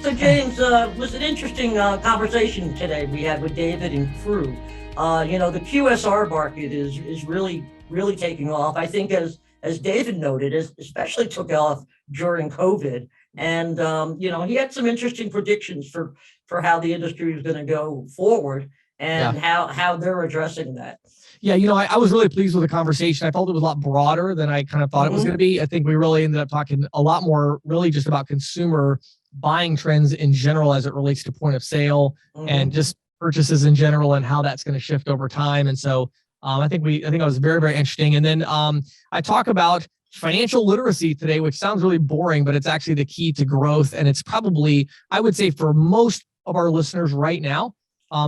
So James, was an interesting conversation today we had with David and crew. The QSR market is really taking off. I think as David noted, especially took off during COVID, and he had some interesting predictions for how the industry is going to go forward and Yeah. how they're addressing that. Yeah, I was really pleased with the conversation. I felt it was a lot broader than I kind of thought it was going to be. I think we really ended up talking a lot more really just about consumer buying trends in general as it relates to point of sale and just purchases in general and how that's going to shift over time. And so I think it was very, very interesting. And then I talk about financial literacy today, which sounds really boring, but it's actually the key to growth. And it's probably, I would say, for most of our listeners right now,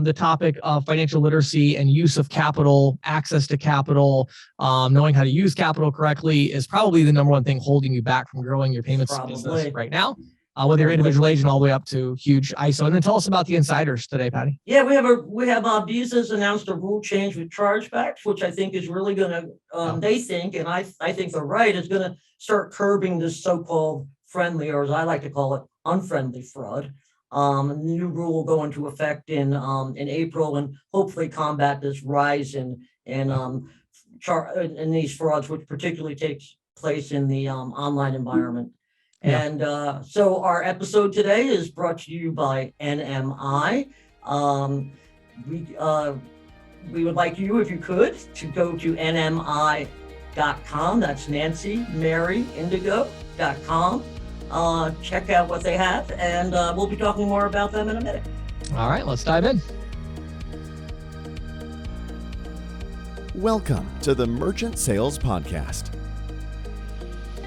the topic of financial literacy and use of capital, access to capital, knowing how to use capital correctly is probably the number one thing holding you back from growing your payments business right now, whether you're individual agent all the way up to huge ISO. And then tell us about the insiders today, Patti. Yeah, we have Visa's announced a rule change with chargebacks, which I think is really going to, they think, and I think they're right, is going to start curbing this so-called friendly, or as I like to call it, unfriendly fraud. The new rule will go into effect in April and hopefully combat this rise in these frauds, which particularly takes place in the online environment. Yeah. And so our episode today is brought to you by NMI. We would like you, if you could, to go to nmi.com. That's Nancy Mary Indigo.com. Check out what they have, and we'll be talking more about them in a minute. All right, let's dive in. Welcome to the Merchant Sales Podcast.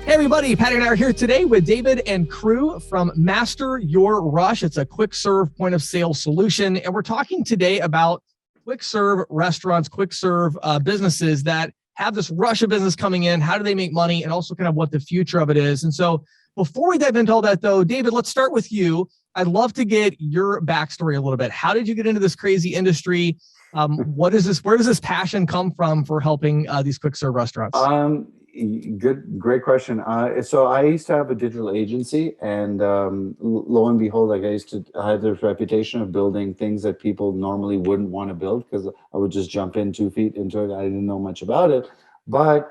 Hey everybody, Patti and I are here today with David and crew from Master Your Rush. It's a quick serve point of sale solution. And we're talking today about quick serve restaurants, quick serve businesses that have this rush of business coming in. How do they make money? And also kind of what the future of it is. And so before we dive into all that though, David, let's start with you. I'd love to get your backstory a little bit. How did you get into this crazy industry? What is this? Where does this passion come from for helping these quick serve restaurants? Great question. So I used to have a digital agency, and lo and behold, I had this reputation of building things that people normally wouldn't want to build because I would just jump in 2 feet into it. I didn't know much about it, but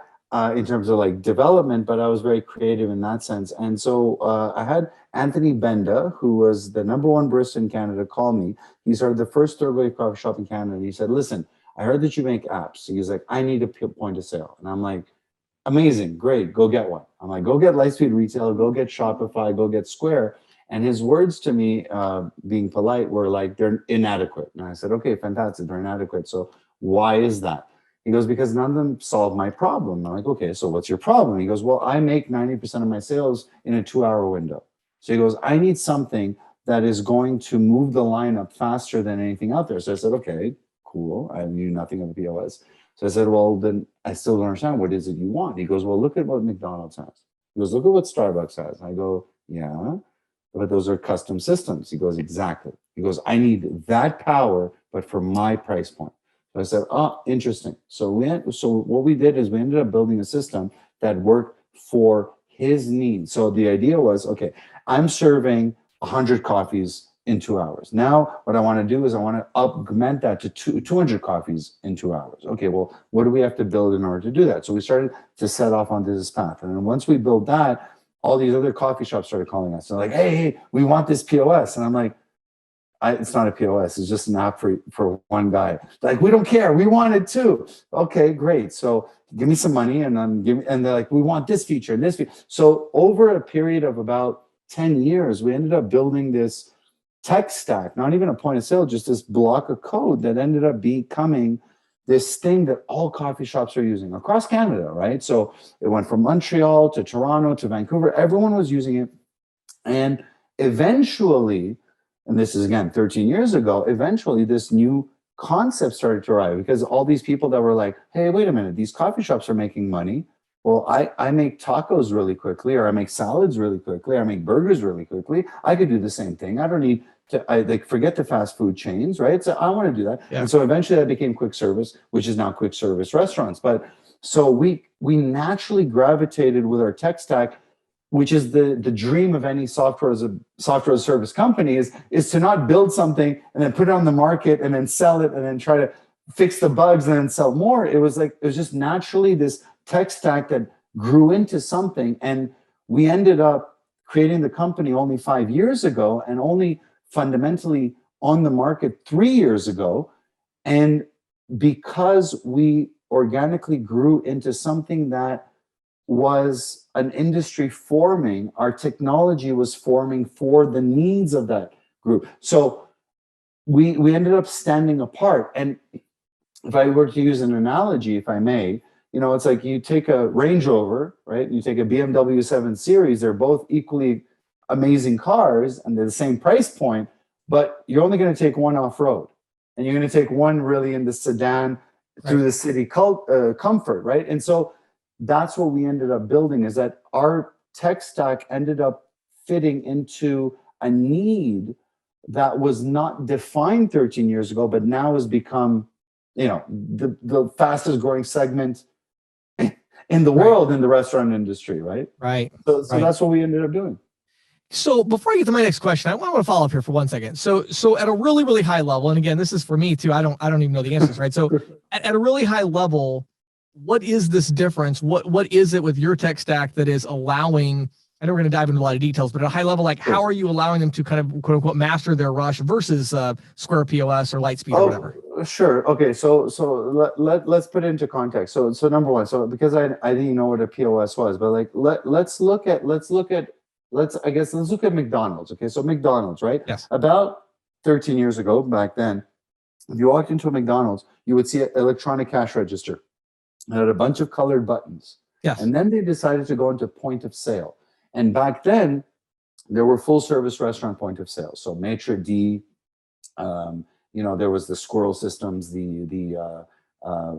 in terms of like development, but I was very creative in that sense. And so I had Anthony Benda, who was the #1 barista in Canada, call me. He started the first third wave coffee shop in Canada. And he said, "Listen, I heard that you make apps." He's like, "I need a point of sale." And I'm like, "Amazing, great, go get one." I'm like, "Go get Lightspeed Retail, go get Shopify, go get Square." And his words to me, being polite, were like, "They're inadequate." And I said, "Okay, fantastic, they're inadequate. So why is that?" He goes, "Because none of them solve my problem." I'm like, "Okay, so what's your problem?" He goes, "Well, I make 90% of my sales in a 2-hour window." So he goes, "I need something that is going to move the line up faster than anything out there." So I said, "Okay, cool." I knew nothing of the POS. So I said, "Well, then I still don't understand. What is it you want?" He goes, "Well, look at what McDonald's has." He goes, "Look at what Starbucks has." I go, "Yeah, but those are custom systems." He goes, "Exactly." He goes, "I need that power, but for my price point." So I said, "Oh, interesting." So what we did is we ended up building a system that worked for his needs. So the idea was, okay, I'm serving 100 coffees in 2 hours. Now, what I want to do is I want to augment that to 200 coffees in 2 hours. Okay, well, what do we have to build in order to do that? So we started to set off onto this path. And then once we built that, all these other coffee shops started calling us. They're like, hey, we want this POS. And I'm like, it's not a POS. It's just an app for one guy. Like, we don't care. We want it too. Okay, great. So give me some money, and they're like, we want this feature and this feature. So over a period of about 10 years, we ended up building this tech stack, not even a point of sale, just this block of code that ended up becoming this thing that all coffee shops are using across Canada, right? So it went from Montreal to Toronto to Vancouver. Everyone was using it. And eventually, and this is again 13 years ago, eventually this new concept started to arrive because all these people that were like, hey, wait a minute, these coffee shops are making money. Well, I make tacos really quickly, or I make salads really quickly, or I make burgers really quickly. I could do the same thing. I don't need to, forget the fast food chains, right? So I want to do that. Yeah. And so eventually that became quick service, which is now quick service restaurants. But so we naturally gravitated with our tech stack which is the dream of any software as a service company, is to not build something and then put it on the market and then sell it and then try to fix the bugs and then sell more. It was just naturally this tech stack that grew into something, and we ended up creating the company only 5 years ago and only fundamentally on the market 3 years ago. And because we organically grew into something that was an industry forming, our technology was forming for the needs of that group. So we ended up standing apart. And if I were to use an analogy, if I may, it's like you take a Range Rover, right? You take a BMW 7 Series. They're both equally amazing cars and they're the same price point, but you're only going to take one off road, and you're going to take one really in the sedan through the city comfort, right? And so that's what we ended up building, is that our tech stack ended up fitting into a need that was not defined 13 years ago, but now has become, the fastest growing segment in the world in the restaurant industry, right? Right. So that's what we ended up doing. So before I get to my next question, I want to follow up here for 1 second. So at a really, really high level, and again, this is for me too. I don't even know the answers, right? So at a really high level, what is this difference? What is it with your tech stack that is allowing, I know we're going to dive into a lot of details, but at a high level, like how are you allowing them to kind of quote unquote master their rush versus Square POS or Lightspeed or whatever? Sure. Okay. So let's put it into context. So number one, so because I didn't know what a POS was, but like let's look at McDonald's. Okay. So McDonald's, right? Yes. About 13 years ago, back then, if you walked into a McDonald's, you would see an electronic cash register. It had a bunch of colored buttons. Yes. And then they decided to go into point of sale. And back then, there were full service restaurant point of sale. So Maitre D, there was the Squirrel Systems,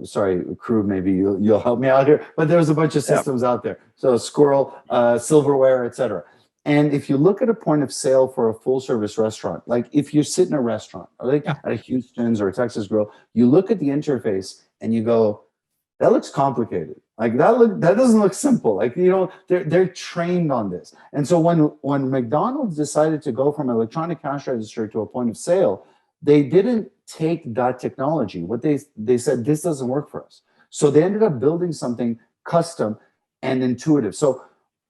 sorry, crew, maybe you'll help me out here, but there was a bunch of systems out there. So Squirrel, Silverware, etc. And if you look at a point of sale for a full service restaurant, like if you sit in a restaurant, like at a Houston's or a Texas Grill, you look at the interface and you go, that looks complicated. Like that doesn't look simple. Like, they're trained on this. And so when McDonald's decided to go from electronic cash register to a point of sale, they didn't take that technology. What they said, this doesn't work for us. So they ended up building something custom and intuitive. So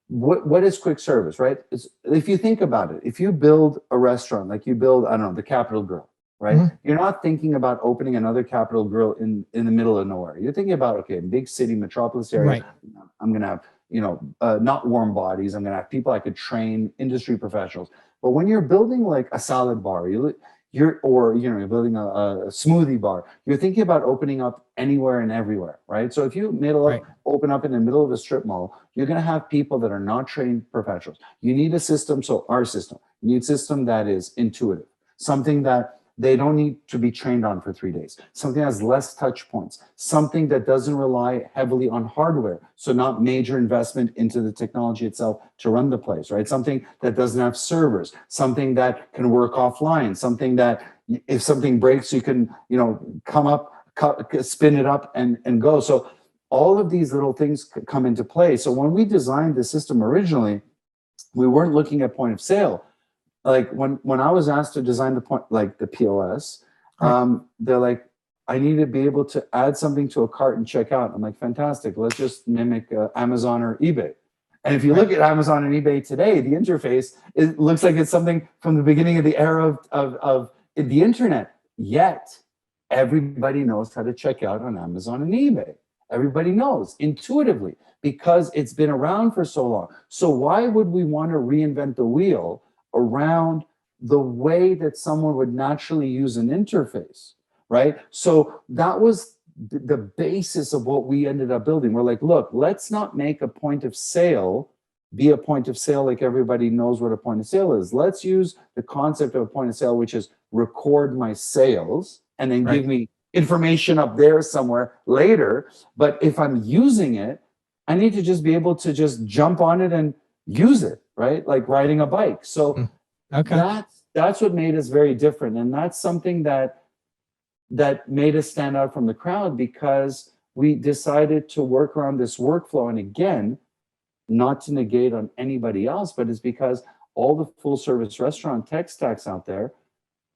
what is quick service, right? If you think about it, if you build a restaurant, like you build, I don't know, the Capitol Grill, right? Mm-hmm. You're not thinking about opening another Capitol Grill in the middle of nowhere. You're thinking about, okay, big city, metropolis area. Right. I'm going to have, not warm bodies. I'm going to have people I could train, industry professionals. But when you're building like a salad bar, you're building a smoothie bar, you're thinking about opening up anywhere and everywhere, right? So if you open up in the middle of a strip mall, you're going to have people that are not trained professionals. You need a system. So our system, you need a system that is intuitive, something that they don't need to be trained on for 3 days. Something that has less touch points, something that doesn't rely heavily on hardware. So not major investment into the technology itself to run the place, right? Something that doesn't have servers, something that can work offline, something that if something breaks, you can, come up, spin it up and go. So all of these little things come into play. So when we designed the system originally, we weren't looking at point of sale. Like when I was asked to design the POS, they're like, I need to be able to add something to a cart and check out. I'm like, fantastic. Let's just mimic Amazon or eBay. And if you look at Amazon and eBay today, the interface, it looks like it's something from the beginning of the era of the internet. Yet everybody knows how to check out on Amazon and eBay. Everybody knows intuitively because it's been around for so long. So why would we want to reinvent the wheel around the way that someone would naturally use an interface, right? So that was the basis of what we ended up building. We're like, look, let's not make a point of sale be a point of sale like everybody knows what a point of sale is. Let's use the concept of a point of sale, which is record my sales and then give me information up there somewhere later. But if I'm using it, I need to just be able to just jump on it and use it, right? Like riding a bike. So that's what made us very different. And that's something that made us stand out from the crowd because we decided to work around this workflow. And again, not to negate on anybody else, but it's because all the full service restaurant tech stacks out there,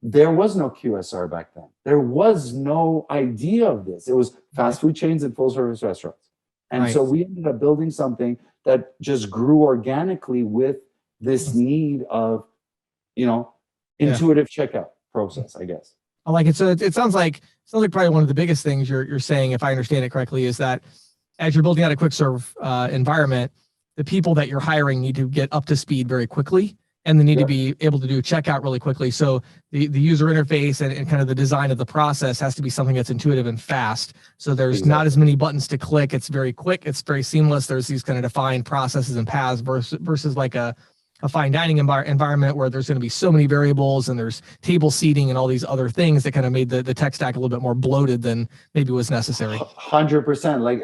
there was no QSR back then. There was no idea of this. It was fast food chains and full service restaurants. And Right. so we ended up building something that just grew organically with this need of, intuitive checkout process, I guess. I like it. So it sounds like probably one of the biggest things you're saying, if I understand it correctly, is that as you're building out a quick serve environment, the people that you're hiring need to get up to speed very quickly, and they need to be able to do checkout really quickly. So the user interface and kind of the design of the process has to be something that's intuitive and fast. So there's not as many buttons to click. It's very quick. It's very seamless. There's these kind of defined processes and paths versus like a fine dining environment where there's going to be so many variables and there's table seating and all these other things that kind of made the tech stack a little bit more bloated than maybe was necessary. 100%. Like,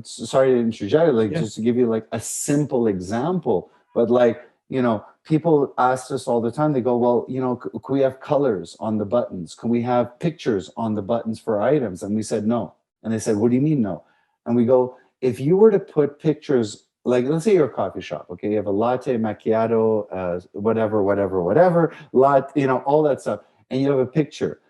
sorry to interject, just to give you like a simple example, but people ask us all the time, they go, well, can we have colors on the buttons? Can we have pictures on the buttons for items? And we said, no. And they said, what do you mean no? And we go, if you were to put pictures, like, let's say you're a coffee shop, okay? You have a latte, macchiato, whatever, all that stuff, and you have a picture.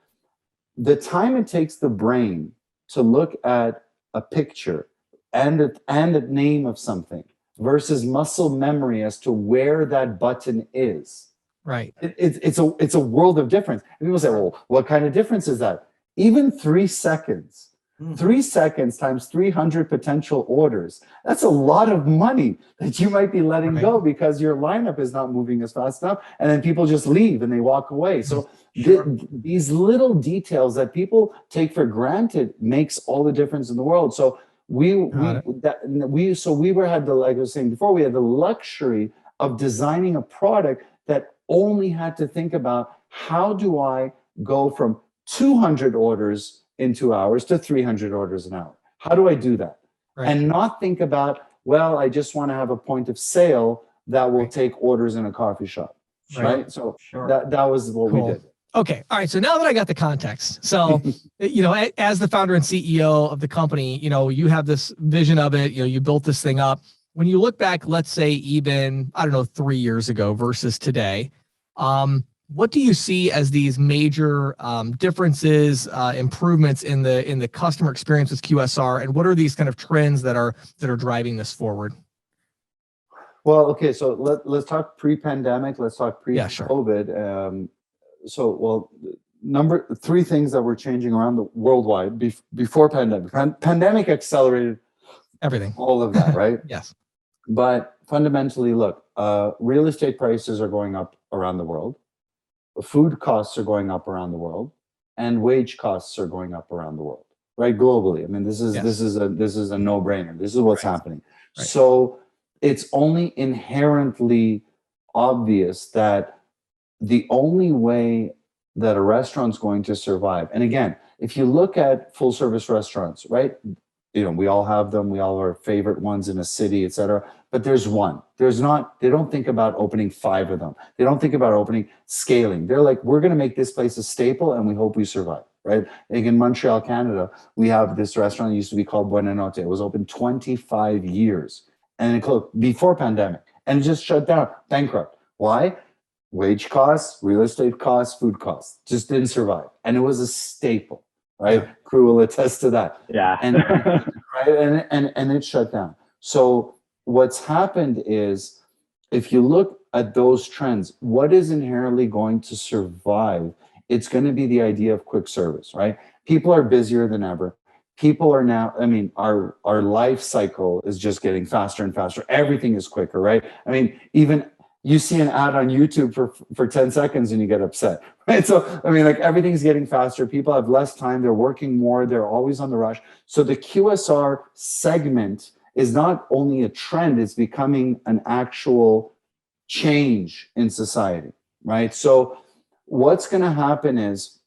The time it takes the brain to look at a picture and a name of something versus muscle memory as to where that button is. Right. It's a world of difference. And people say, well, what kind of difference is that? Even 3 seconds. 3 seconds times 300 potential orders. That's a lot of money that you might be letting go because your lineup is not moving as fast enough. And then people just leave and they walk away. So these little details that people take for granted makes all the difference in the world. So we had the, like I was saying before, we had the luxury of designing a product that only had to think about, how do I go from 200 orders in 2 hours to 300 orders an hour? How do I do that? Right. And not think about, well, I just want to have a point of sale that will take orders in a coffee shop. Right. So that was what we did. Okay. All right. So now that I got the context, so, as the founder and CEO of the company, you have this vision of it, you built this thing up. When you look back, let's say even, 3 years ago versus today, what do you see as these major differences, improvements in the customer experience with QSR, and what are these kind of trends that are driving this forward? Well, okay, so let's talk pre-pandemic. Let's talk pre-COVID. Number 3 things that were changing around the worldwide before pandemic. Pandemic accelerated everything, all of that, right? Yes. But fundamentally, look, real estate prices are going up around the world. Food costs are going up around the world, and wage costs are going up around the world, right? Globally. I mean, this is a no-brainer. This is what's happening. Right. So it's only inherently obvious that the only way that a restaurant's going to survive, and again, if you look at full service restaurants, right? We all have them. We all have our favorite ones in a city, et cetera. But there's one. They don't think about opening 5 of them. They don't think about scaling. They're like, we're going to make this place a staple and we hope we survive, right? Like in Montreal, Canada, we have this restaurant that used to be called Buona Notte. It was open 25 years and it closed before pandemic and it just shut down, bankrupt. Why? Wage costs, real estate costs, food costs, just didn't survive. And it was a staple. Right, crew will attest to that. Yeah, and it shut down. So what's happened is, if you look at those trends, what is inherently going to survive? It's going to be the idea of quick service, right? People are busier than ever. People are now. I mean, our life cycle is just getting faster and faster. Everything is quicker, right? I mean, even you see an ad on YouTube for 10 seconds and you get upset, right? So, I mean, like everything's getting faster. People have less time. They're working more. They're always on the rush. So the QSR segment is not only a trend, it's becoming an actual change in society, right? So what's going to happen is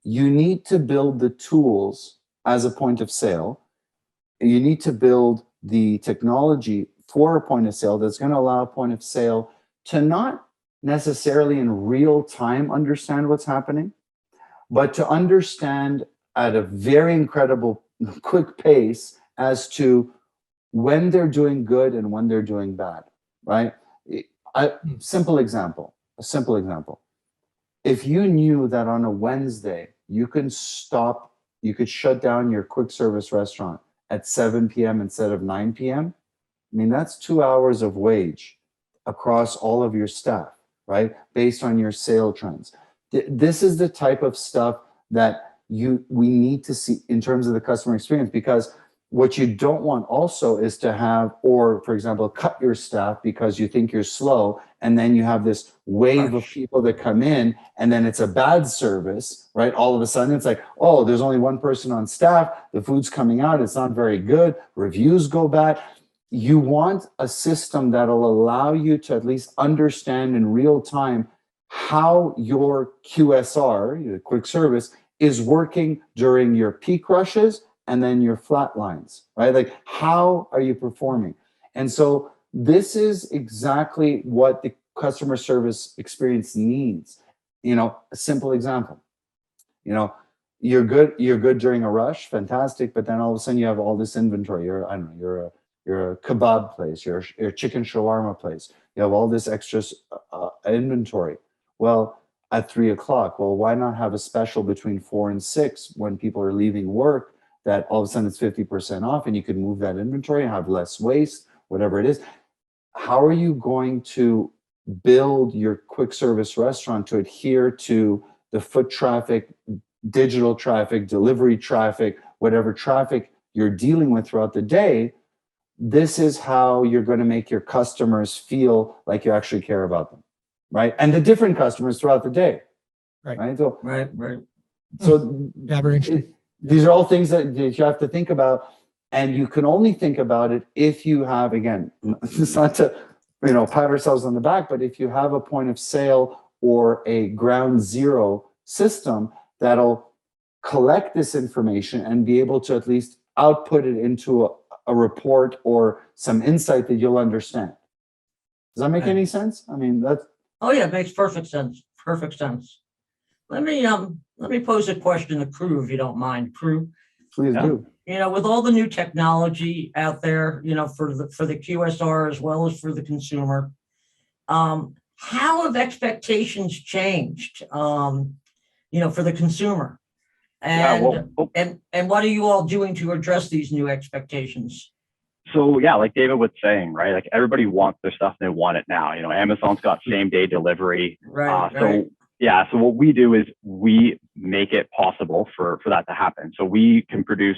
you need to build the tools as a point of sale. You need to build the technology for a point of sale that's going to allow a point of sale to not necessarily in real time understand what's happening, but to understand at a very incredible quick pace as to when they're doing good and when they're doing bad, right? A simple example. If you knew that on a Wednesday you could shut down your quick service restaurant at 7 p.m. instead of 9 p.m., I mean, that's 2 hours of wage across all of your staff, right? Based on your sale trends. This is the type of stuff that we need to see in terms of the customer experience, because what you don't want also is to have, or for example, cut your staff because you think you're slow, and then you have this wave of people that come in, and then it's a bad service, right? All of a sudden it's like, oh, there's only one person on staff, the food's coming out, it's not very good, reviews go bad. You want a system that'll allow you to at least understand in real time how your QSR, your quick service, is working during your peak rushes and then your flat lines, right? Like, how are you performing? And so this is exactly what the customer service experience needs. A simple example, you're good during a rush, fantastic, but then all of a sudden you have all this inventory. You're a kebab place, you're a chicken shawarma place. You have all this extra inventory. Well, at 3 o'clock, well, why not have a special between 4 and 6 when people are leaving work, that all of a sudden it's 50% off, and you can move that inventory and have less waste, whatever it is. How are you going to build your quick service restaurant to adhere to the foot traffic, digital traffic, delivery traffic, whatever traffic you're dealing with throughout the day? This is how you're going to make your customers feel like you actually care about them, right? And the different customers throughout the day, right? So, Right. So Yeah, very interesting. These are all things that you have to think about, and you can only think about it if you have, again, it's not to pat ourselves on the back, but if you have a point of sale or a ground zero system that'll collect this information and be able to at least output it into a report or some insight that you'll understand. Does that make any sense? I mean, that's. Oh yeah, it makes perfect sense. Perfect sense. Let me pose a question to Crew, if you don't mind. Crew, Please do. with all the new technology out there, for the QSR as well as for the consumer, how have expectations changed? For the consumer, and what are you all doing to address these new expectations? So yeah, like David was saying, right? Like, everybody wants their stuff and they want it now. Amazon's got same day delivery. Right. So what we do is we make it possible for that to happen. So we can produce,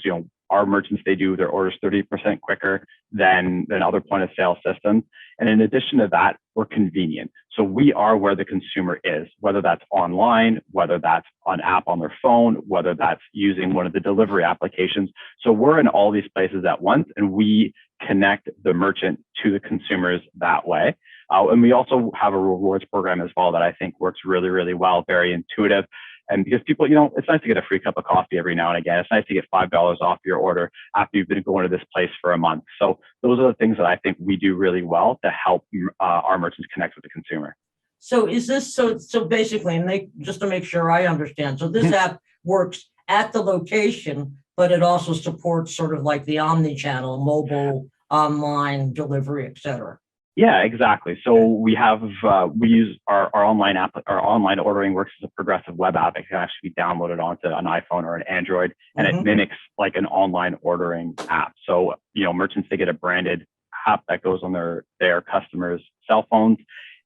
our merchants, they do their orders 30% quicker than other point of sale systems. And in addition to that, we're convenient. So we are where the consumer is, whether that's online, whether that's on app on their phone, whether that's using one of the delivery applications. So we're in all these places at once, and we connect the merchant to the consumers that way. And we also have a rewards program as well that I think works really, really well, very intuitive. And because people, it's nice to get a free cup of coffee every now and again. It's nice to get $5 off your order after you've been going to this place for a month. So those are the things that I think we do really well to help our merchants connect with the consumer. So is this so basically, and just to make sure I understand, so this app works at the location, but it also supports sort of like the omni-channel, mobile, online delivery, et cetera. Yeah, exactly. So we use our online app. Our online ordering works as a progressive web app. It can actually be downloaded onto an iPhone or an Android, and it mimics like an online ordering app. So merchants, they get a branded app that goes on their customers' cell phones.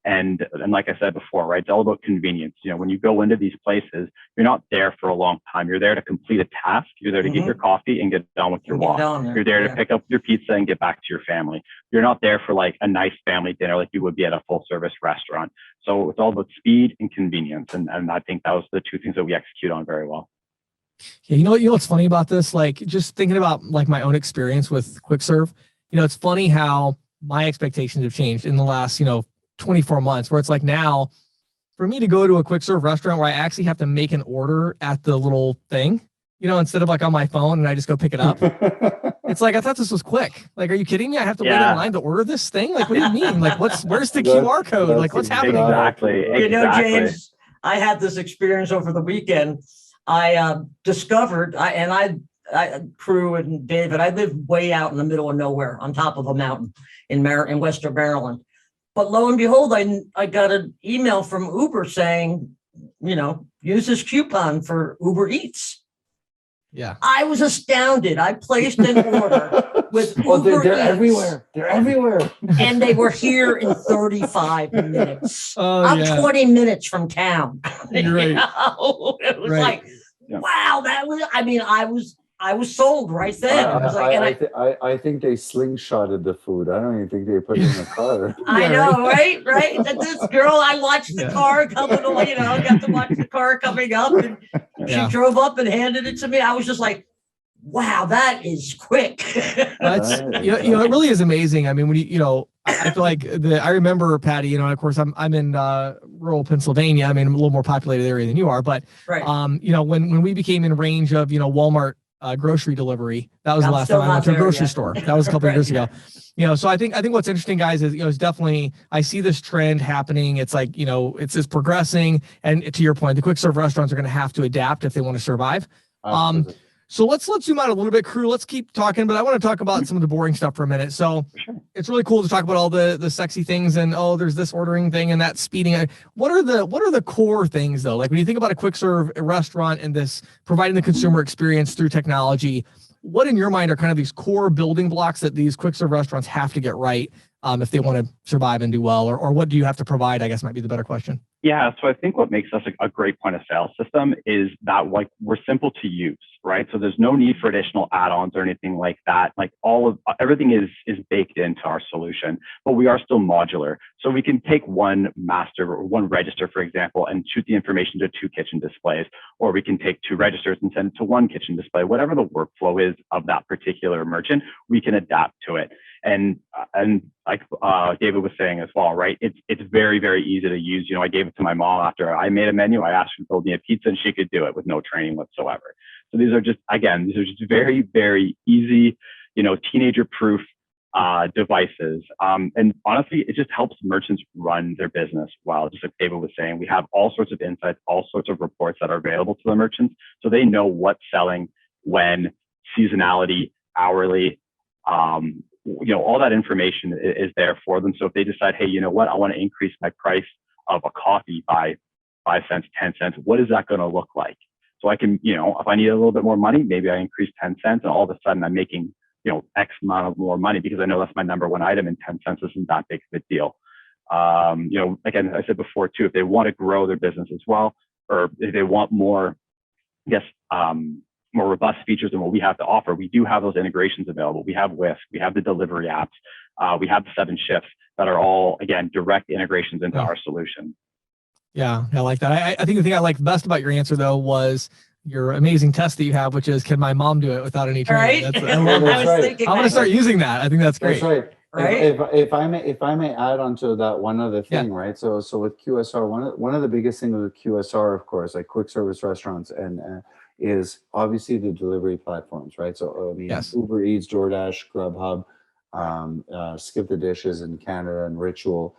And like I said before, right, it's all about convenience. When you go into these places, you're not there for a long time. You're there to complete a task. You're there to get your coffee and get done with your walk. You're there to pick up your pizza and get back to your family. You're not there for like a nice family dinner like you would be at a full service restaurant. So it's all about speed and convenience. And I think that was the two things that we execute on very well. Yeah, you know what's funny about this? Like, just thinking about like my own experience with quick serve, it's funny how my expectations have changed in the last, 24 months, where it's like now for me to go to a quick serve restaurant where I actually have to make an order at the little thing, instead of like on my phone and I just go pick it up. It's like, I thought this was quick. Like, are you kidding me? I have to wait in line to order this thing? Like, what do you mean? Like, where's the QR code? Like, what's happening? Exactly. James, I had this experience over the weekend. I discovered, Crew and David, I live way out in the middle of nowhere on top of a mountain in Western Maryland. But lo and behold, I got an email from Uber saying, use this coupon for Uber Eats. Yeah. I was astounded. I placed an order with Uber they're Eats, everywhere. They're everywhere. and they were here in 35 minutes. Oh, I'm yeah. 20 minutes from town. You're right. It was Right. like, wow, I was sold right then. I was like, I think they slingshotted the food. I don't even think they put it in the car. I know, right? And this girl, I watched the car coming, got to watch the car coming up, and she drove up and handed it to me. I was just like, wow, that is quick. That's, it really is amazing. I mean, when I feel like I remember, Patti, and of course I'm in rural Pennsylvania. I mean, I'm a little more populated area than you are, but right. When we became in range of, Walmart grocery delivery, that was the last time I went to a grocery store. That was a couple of years ago. So I think what's interesting, guys, is, it's definitely, I see this trend happening. It's like, it's progressing. And to your point, the quick serve restaurants are going to have to adapt if they want to survive. So let's zoom out a little bit, crew. Let's keep talking, but I want to talk about some of the boring stuff for a minute. So it's really cool to talk about all the sexy things and, there's this ordering thing and that speeding. What are the core things though? Like when you think about a quick serve restaurant and this providing the consumer experience through technology, what in your mind are kind of these core building blocks that these quick serve restaurants have to get right if they want to survive and do well, or what do you have to provide, I guess might be the better question. Yeah, so I think what makes us a great point of sale system is that we're simple to use, right? So there's no need for additional add-ons or anything like that. Like everything is baked into our solution, but we are still modular. So we can take one master or one register, for example, and shoot the information to 2 kitchen displays, or we can take 2 registers and send it to 1 kitchen display. Whatever the workflow is of that particular merchant, we can adapt to it. And like David was saying as well, right? It's very, very easy to use. I gave it to my mom after I made a menu. I asked her to build me a pizza, and she could do it with no training whatsoever. So these are just very, very easy, teenager-proof devices. And honestly, it just helps merchants run their business well. Just like David was saying, we have all sorts of insights, all sorts of reports that are available to the merchants, so they know what's selling, when, seasonality, hourly. All that information is there for them. So if they decide, hey, you know what, I want to increase my price of a coffee by 5 cents, 10 cents, what is that going to look like? So I can, if I need a little bit more money, maybe I increase 10 cents and all of a sudden I'm making, X amount of more money because I know that's my number one item and 10 cents isn't that big of a deal. Again, I said before too, if they want to grow their business as well, or if they want more, more robust features than what we have to offer, we do have those integrations available. We have Whisk, we have the delivery apps, we have the 7 shifts that are all, again, direct integrations into our solution. Yeah, I like that. I think the thing I liked best about your answer though was your amazing test that you have, which is, can my mom do it without any training? Right? I love that. I'm going to start using that. I think that's great. That's right. Right? If I may add on to that one other thing, right? So with QSR, one of the biggest things with QSR, of course, like quick service restaurants, and is obviously the delivery platforms, right? So Uber Eats, DoorDash, Grubhub, Skip the Dishes in Canada, and Ritual.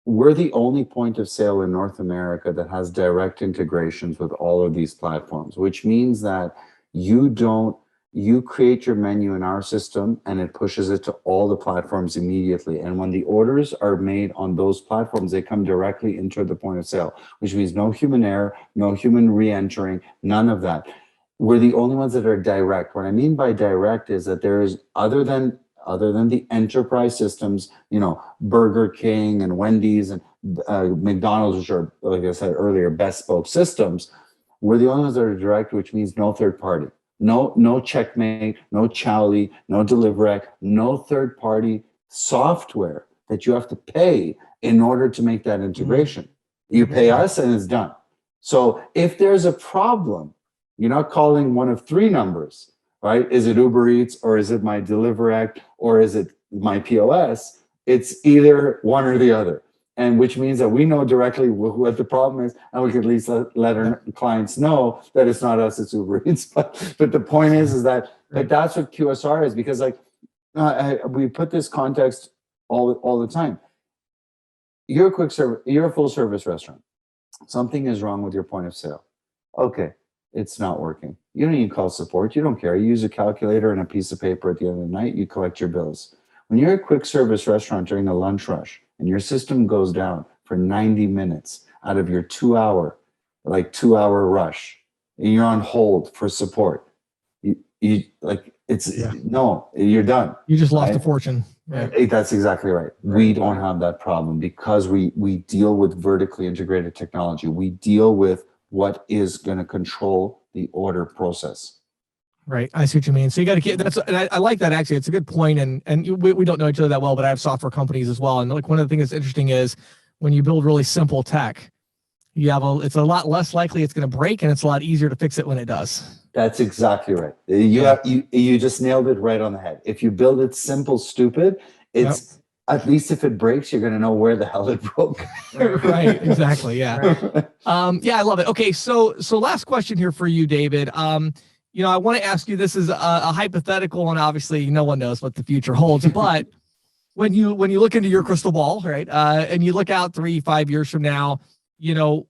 We're the only point of sale in North America that has direct integrations with all of these platforms, which means that you create your menu in our system and it pushes it to all the platforms immediately. And when the orders are made on those platforms, they come directly into the point of sale, which means no human error, no human re-entering, none of that. We're the only ones that are direct. What I mean by direct is that there is, other than the enterprise systems, Burger King and Wendy's and McDonald's, which are, like I said earlier, bespoke systems, we're the only ones that are direct, which means no third party. No Checkmate, no Chowly, no Deliverect, no third-party software that you have to pay in order to make that integration. You pay us and it's done. So if there's a problem, you're not calling one of 3 numbers, right? Is it Uber Eats, or is it my Deliverect, or is it my POS? It's either one or the other. And which means that we know directly what the problem is, and we can at least let our clients know that it's not us, it's Uber Eats. But the point is that that's what QSR is, because we put this context all the time. You're a full service restaurant. Something is wrong with your point of sale. Okay, it's not working. You don't even call support. You don't care. You use a calculator and a piece of paper at the end of the night. You collect your bills. When you're a quick service restaurant during a lunch rush and your system goes down for 90 minutes out of your 2 hour rush, and you're on hold for support, you like it's no, you're done. You just lost right? a fortune. Yeah. That's exactly right. We don't have that problem because we deal with vertically integrated technology. We deal with what is going to control the order process. Right. I see what you mean. So you got to get and I like that actually. It's a good point. And we don't know each other that well, but I have software companies as well. And like one of the things that's interesting is when you build really simple tech, it's a lot less likely it's going to break, and it's a lot easier to fix it when it does. That's exactly right. You just nailed it right on the head. If you build it simple, stupid, it's at least if it breaks, you're going to know where the hell it broke. Right. Exactly. Yeah. Yeah, I love it. Okay. So last question here for you, David. I want to ask you, this is a hypothetical, and obviously no one knows what the future holds, but when you look into your crystal ball, right, and you look out 3-5 years from now,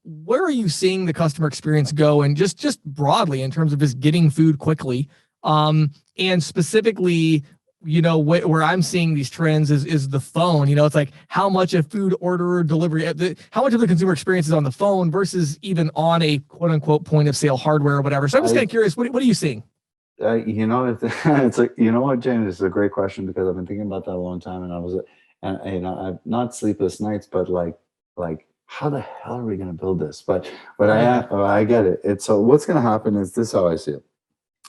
where are you seeing the customer experience go? And just broadly in terms of just getting food quickly, and specifically, where I'm seeing these trends is the phone. It's like how much a food order delivery, how much of the consumer experience is on the phone versus even on a quote unquote point of sale hardware or whatever. So I'm just kind of curious, what are you seeing? It's like, you know what, James, it's a great question because I've been thinking about that a long time, and I've not sleepless nights, but like how the hell are we going to build this? But I get it. It's so what's going to happen is this, how I see it.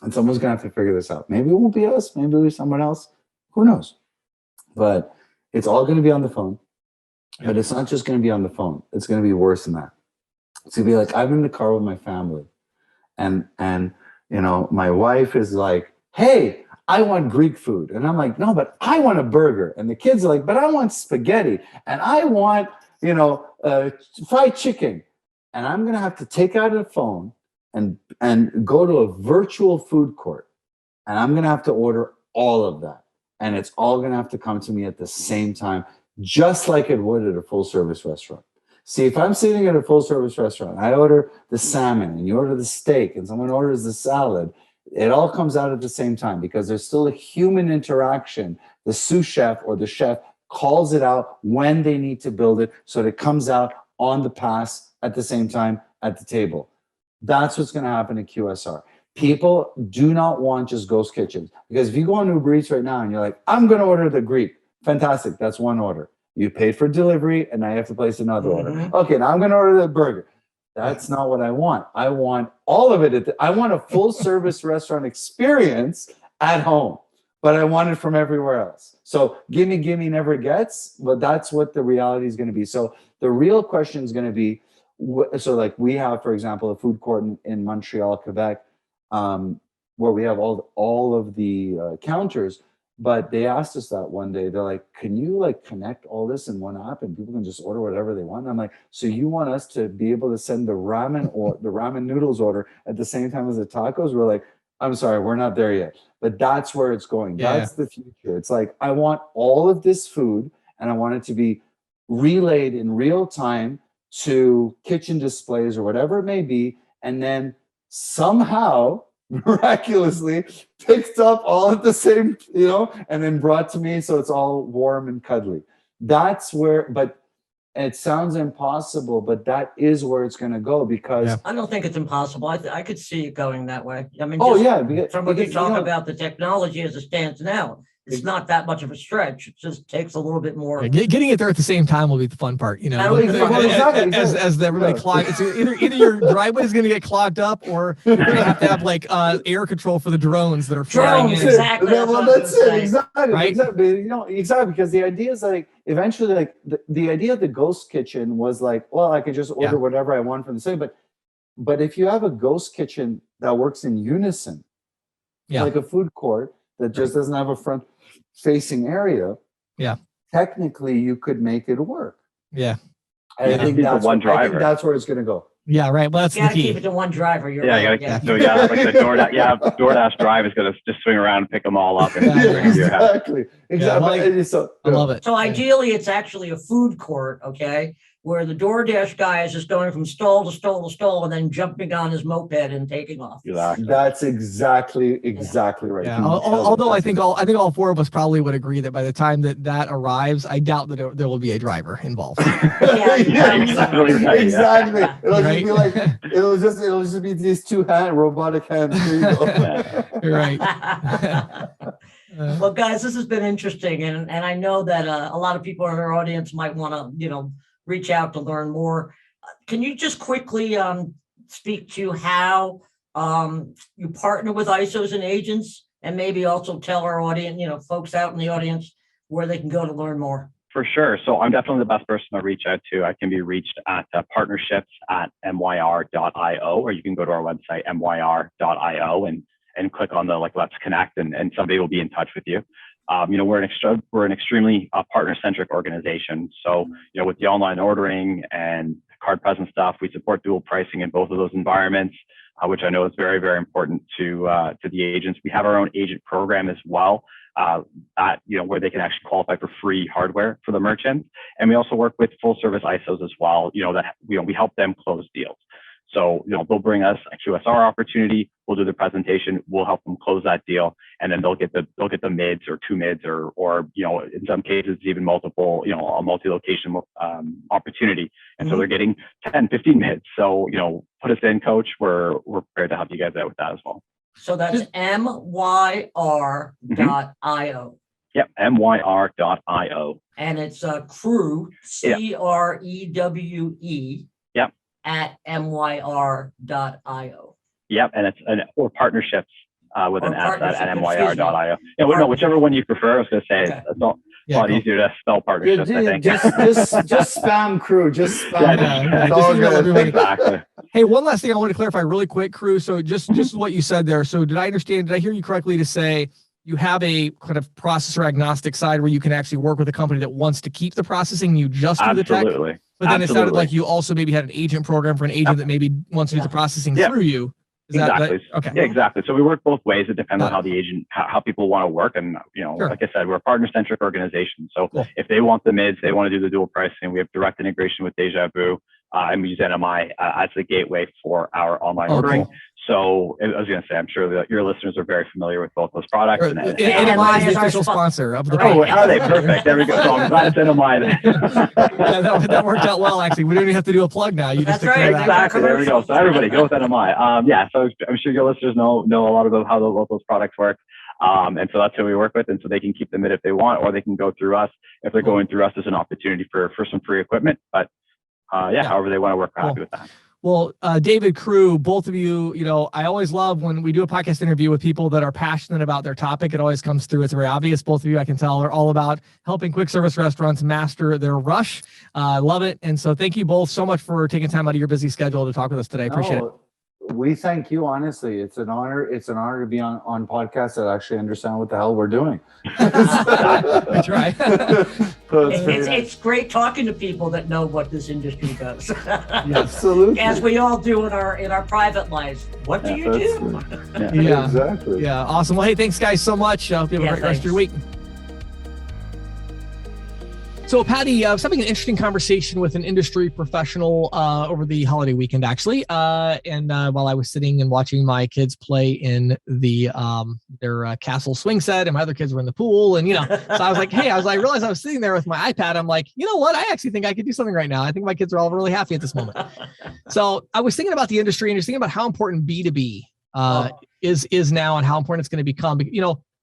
And someone's going to have to figure this out. Maybe it won't be us. Maybe it'll be someone else. Who knows? But it's all going to be on the phone. But it's not just going to be on the phone. It's going to be worse than that. It's going to be like, I'm in the car with my family. And my wife is like, hey, I want Greek food. And I'm like, no, but I want a burger. And the kids are like, but I want spaghetti. And I want, fried chicken. And I'm going to have to take out a phone and go to a virtual food court. And I'm going to have to order all of that. And it's all going to have to come to me at the same time, just like it would at a full service restaurant. See, if I'm sitting at a full service restaurant, I order the salmon and you order the steak and someone orders the salad, it all comes out at the same time because there's still a human interaction. The sous chef or the chef calls it out when they need to build it so that it comes out on the pass at the same time at the table. That's what's going to happen at QSR. People do not want just ghost kitchens, because if you go on Uber Eats right now and you're like, I'm going to order the Greek, fantastic. That's one order. You paid for delivery and now you have to place another order. Okay, now I'm going to order the burger. That's not what I want. I want all of it. I want a full service restaurant experience at home, but I want it from everywhere else. So gimme never gets, but that's what the reality is going to be. So the real question is going to be, so like we have, for example, a food court in Montreal, Quebec, where we have all of the counters. But they asked us that one day. They're like, can you like connect all this in one app and people can just order whatever they want? And I'm like, so you want us to be able to send the ramen or the ramen noodles order at the same time as the tacos? We're like, I'm sorry, we're not there yet. But that's where it's going. Yeah. That's the future. It's like, I want all of this food and I want it to be relayed in real time to kitchen displays or whatever it may be. And then somehow, miraculously picked up all at the same, and then brought to me, so it's all warm and cuddly. That's where, but it sounds impossible, but that is where it's going to go, because I don't think it's impossible. I could see it going that way. I mean, from what you talk about the technology as it stands now, it's not that much of a stretch. It just takes a little bit more. Yeah, getting it there at the same time will be the fun part, That'll be fun. Exactly. As everybody clogs, it's either your driveway is going to get clogged up, or you're going to have like air control for the drones that are flying in. Exactly. That's it. Exactly. Right? Exactly. Exactly. Because the idea is like, eventually, like the idea of the ghost kitchen was like, well, I could just order whatever I want from the site. But if you have a ghost kitchen that works in unison, like a food court that just doesn't have a front facing area, technically you could make it work. I think that's where it's going to go. Yeah, right. Well, that's You the gotta key. keep it to one driver. You're Yeah, right. like the DoorDash drive is going to just swing around and pick them all up and bring them to your house. Exactly. I love it. So ideally, it's actually a food court, okay? where the DoorDash guy is just going from stall to stall to stall and then jumping on his moped and taking off. Exactly. That's exactly right. Yeah. You can tell Although I that's think all four of us probably would agree that by the time that arrives, I doubt that there will be a driver involved. Yeah, exactly. Right, exactly. yeah. It'll just Right? be like it'll just be these robotic hands. Here you go. You're right. Well, guys, this has been interesting, and I know that a lot of people in our audience might want to, reach out to learn more. Can you just quickly speak to how you partner with ISOs and agents, and maybe also tell our audience, folks out in the audience, where they can go to learn more? For sure. So I'm definitely the best person to reach out to. I can be reached at partnerships@myr.io, or you can go to our website, myr.io, and click on the Let's Connect, and somebody will be in touch with you. We're an extremely partner-centric organization. So, with the online ordering and card present stuff, we support dual pricing in both of those environments, which I know is very, very important to the agents. We have our own agent program as well, where they can actually qualify for free hardware for the merchants. And we also work with full-service ISOs as well. We help them close deals. So, they'll bring us a QSR opportunity. We'll do the presentation. We'll help them close that deal, and then they'll get the mids or two mids, or in some cases even multiple, a multi-location opportunity. And so they're getting 10, 15 mids. So, put us in, coach. We're prepared to help you guys out with that as well. So that's myr.io. Yep, myr.io. And it's Crewe, CREWE. Yep. At myr.io. Yep, and or partnerships with an S at myr.io. Whichever one you prefer. I was going to say it's a lot easier to spell partnerships. I think. Just spam Crewe. Just spam. Yeah, It's all just email good. everybody. Exactly. Hey, one last thing I want to clarify really quick, Crew. So just what you said there. So did I hear you correctly to say you have a kind of processor agnostic side where you can actually work with a company that wants to keep the processing, you just do the tech? Absolutely. But then it sounded like you also maybe had an agent program for an agent that maybe wants to do the processing through you. Is exactly. that okay? Yeah, exactly. So we work both ways. It depends on how the agent, how people want to work. And, like I said, we're a partner-centric organization. So if they want the mids, they want to do the dual pricing, we have direct integration with Deja Vu, and we use NMI as the gateway for our online ordering. Cool. So I was going to say, I'm sure that your listeners are very familiar with both those products. And NMI is the official sponsor of the podcast. Oh, are they? Perfect. There we go. So I'm glad it's NMI. That worked out well, actually. We don't even have to do a plug now. You just That's right. Exactly. There we go. So everybody go with NMI. So I'm sure your listeners know a lot about how those products work. And so that's who we work with. And so they can keep them in if they want, or they can go through us. If they're going through us, there's an opportunity for some free equipment. But however they want to work, we're happy with that. Well, David, Crew, both of you, I always love when we do a podcast interview with people that are passionate about their topic. It always comes through. It's very obvious. Both of you, I can tell, are all about helping quick service restaurants master their rush. I love it. And so thank you both so much for taking time out of your busy schedule to talk with us today. Appreciate it. We thank you. Honestly, it's an honor. It's an honor to be on podcasts that actually understand what the hell we're doing. That's right. It's great talking to people that know what this industry does. Absolutely. As we all do in our private lives. What do you do? Yeah, exactly. Yeah, awesome. Well, hey, thanks guys so much. I hope you have a great rest of your week. So, Patti, I was having an interesting conversation with an industry professional over the holiday weekend, actually. And while I was sitting and watching my kids play in their castle swing set, and my other kids were in the pool, and so I was like, hey, I realized I was sitting there with my iPad. I'm like, you know what? I actually think I could do something right now. I think my kids are all really happy at this moment. So I was thinking about the industry and just thinking about how important B2B is now, and how important it's going to become.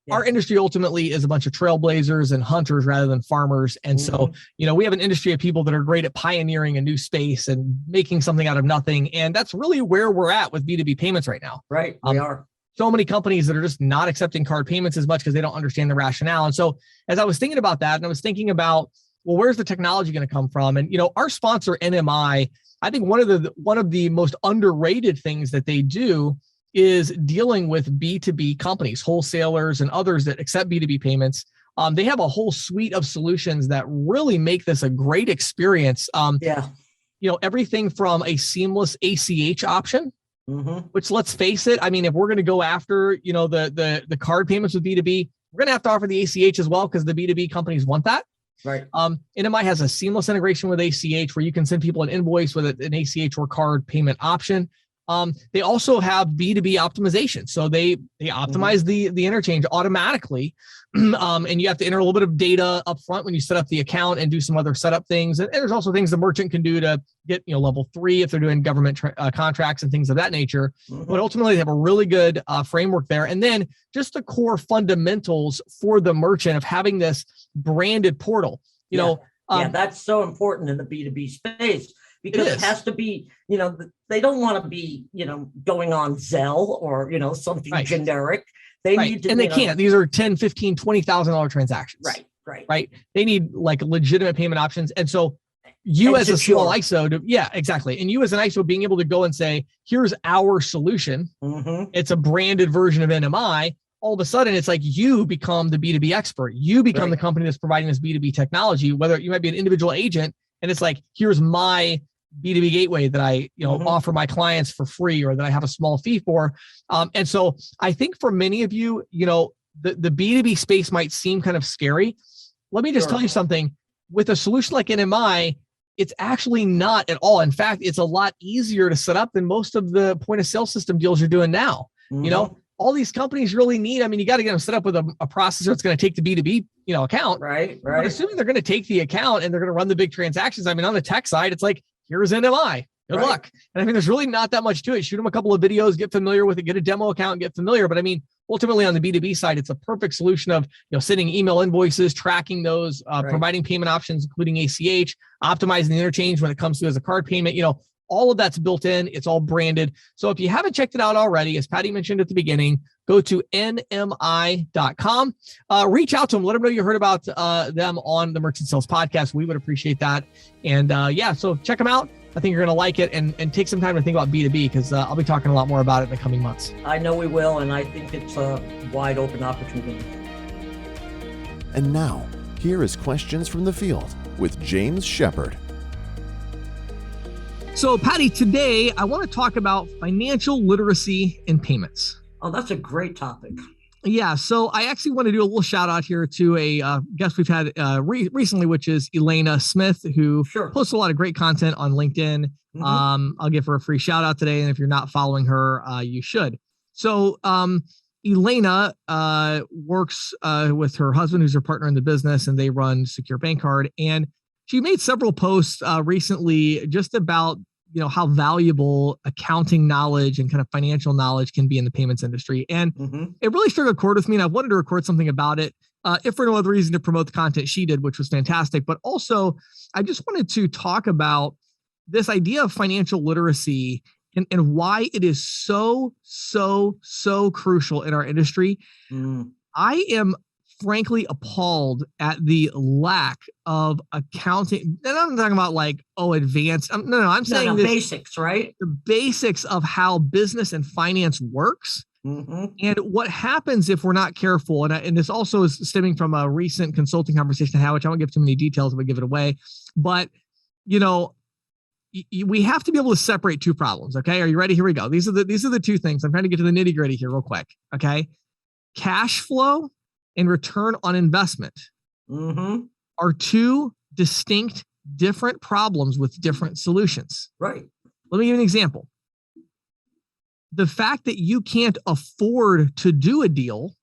Our industry ultimately is a bunch of trailblazers and hunters rather than farmers. And so, we have an industry of people that are great at pioneering a new space and making something out of nothing. And that's really where we're at with B2B payments right now. Right. We are. So many companies that are just not accepting card payments as much because they don't understand the rationale. And so as I was thinking about that, and I was thinking about, well, where's the technology going to come from? And, our sponsor NMI, I think one of the most underrated things that they do is dealing with B2B companies, wholesalers, and others that accept B2B payments. They have a whole suite of solutions that really make this a great experience. Everything from a seamless ACH option, which, let's face it, if we're going to go after, the card payments with B2B, we're going to have to offer the ACH as well because the B2B companies want that. Right. NMI has a seamless integration with ACH where you can send people an invoice with an ACH or card payment option. They also have B2B optimization. So they optimize the interchange automatically. And you have to enter a little bit of data up front when you set up the account and do some other setup things. And there's also things the merchant can do to get, level 3 if they're doing government contracts and things of that nature. But ultimately, they have a really good framework there. And then just the core fundamentals for the merchant of having this branded portal. That's so important in the B2B space. Because it has to be, they don't want to be, going on Zelle or, something generic. They need to, and they can't. These are $10,000, $15,000, $20,000 transactions. Right. They need like legitimate payment options. And so you as a small ISO, exactly. And you as an ISO being able to go and say, here's our solution. It's a branded version of NMI. All of a sudden, it's like you become the B2B expert. You become the company that's providing this B2B technology, whether you might be an individual agent. And it's like, here's my B2B gateway that I, offer my clients for free or that I have a small fee for. And so I think for many of you, the B2B space might seem kind of scary. Let me just tell you something. With a solution like NMI, it's actually not at all. In fact, it's a lot easier to set up than most of the point of sale system deals you're doing now. All these companies really need, you got to get them set up with a processor that's going to take the B2B, account. Right. But assuming they're going to take the account and they're going to run the big transactions. On the tech side, it's like, here's NMI. Good luck. And there's really not that much to it. Shoot them a couple of videos, get familiar with it, get a demo account, get familiar. But ultimately on the B2B side, it's a perfect solution of, sending email invoices, tracking those, providing payment options, including ACH, optimizing the interchange when it comes to as a card payment, all of that's built in. It's all branded. So if you haven't checked it out already, as Patti mentioned at the beginning, go to nmi.com. Reach out to them. Let them know you heard about them on the Merchant Sales Podcast. We would appreciate that. And so check them out. I think you're going to like it and take some time to think about B2B because I'll be talking a lot more about it in the coming months. I know we will. And I think it's a wide open opportunity. And now, here is Questions from the Field with James Shepard. So, Patti, today I want to talk about financial literacy and payments. Oh, that's a great topic. Yeah, so I actually want to do a little shout out here to a guest we've had recently, which is Elena Smith, who posts a lot of great content on LinkedIn. I'll give her a free shout out today. And if you're not following her, you should. So Elena works with her husband, who's her partner in the business, and they run Secure Bank Card. And she made several posts recently just about how valuable accounting knowledge and kind of financial knowledge can be in the payments industry. And it really struck a chord with me. And I wanted to record something about it, if for no other reason to promote the content she did, which was fantastic. But also, I just wanted to talk about this idea of financial literacy and why it is so crucial in our industry. I am frankly appalled at the lack of accounting. And I'm talking about advanced. I'm saying the basics, right? The basics of how business and finance works. And what happens if we're not careful. And this also is stemming from a recent consulting conversation I had, which I won't give too many details if I give it away. But, we have to be able to separate two problems. Okay. Are you ready? Here we go. These are the two things. I'm trying to get to the nitty gritty here real quick. Okay. Cash flow and return on investment are two distinct, different problems with different solutions. Right. Let me give you an example. The fact that you can't afford to do a deal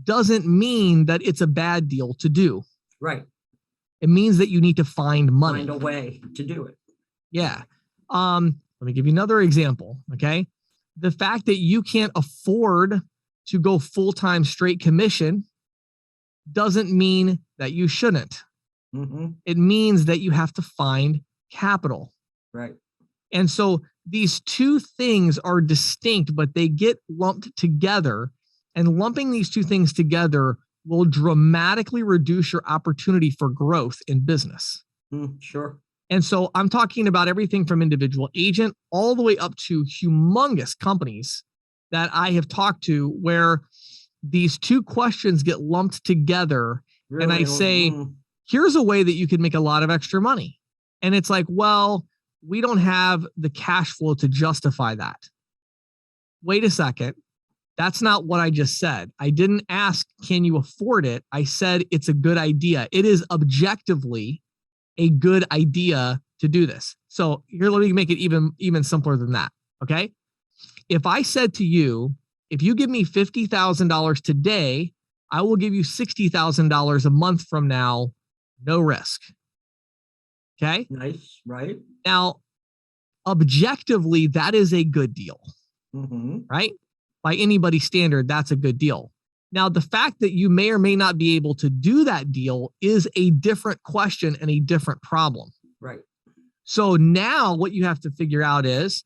doesn't mean that it's a bad deal to do. Right. It means that you need to find money. Find a way to do it. Yeah. Let me give you another example. Okay. The fact that you can't afford to go full-time straight commission doesn't mean that you shouldn't. It means that you have to find capital. Right. And so these two things are distinct, but they get lumped together, and lumping these two things together will dramatically reduce your opportunity for growth in business. Sure. And so I'm talking about everything from individual agent all the way up to humongous companies that I have talked to where these two questions get lumped together. Really? And I say, here's a way that you could make a lot of extra money. And it's like, well, we don't have the cash flow to justify that. Wait a second. That's not what I just said. I didn't ask, can you afford it? I said it's a good idea. It is objectively a good idea to do this. So here, let me make it even simpler than that. Okay. If I said to you, if you give me $50,000 today, I will give you $60,000 a month from now, no risk. Okay. Nice, right? Now, objectively, that is a good deal, Mm-hmm. right? By anybody's standard, that's a good deal. Now, the fact that you may or may not be able to do that deal is a different question and a different problem. Right. So now what you have to figure out is,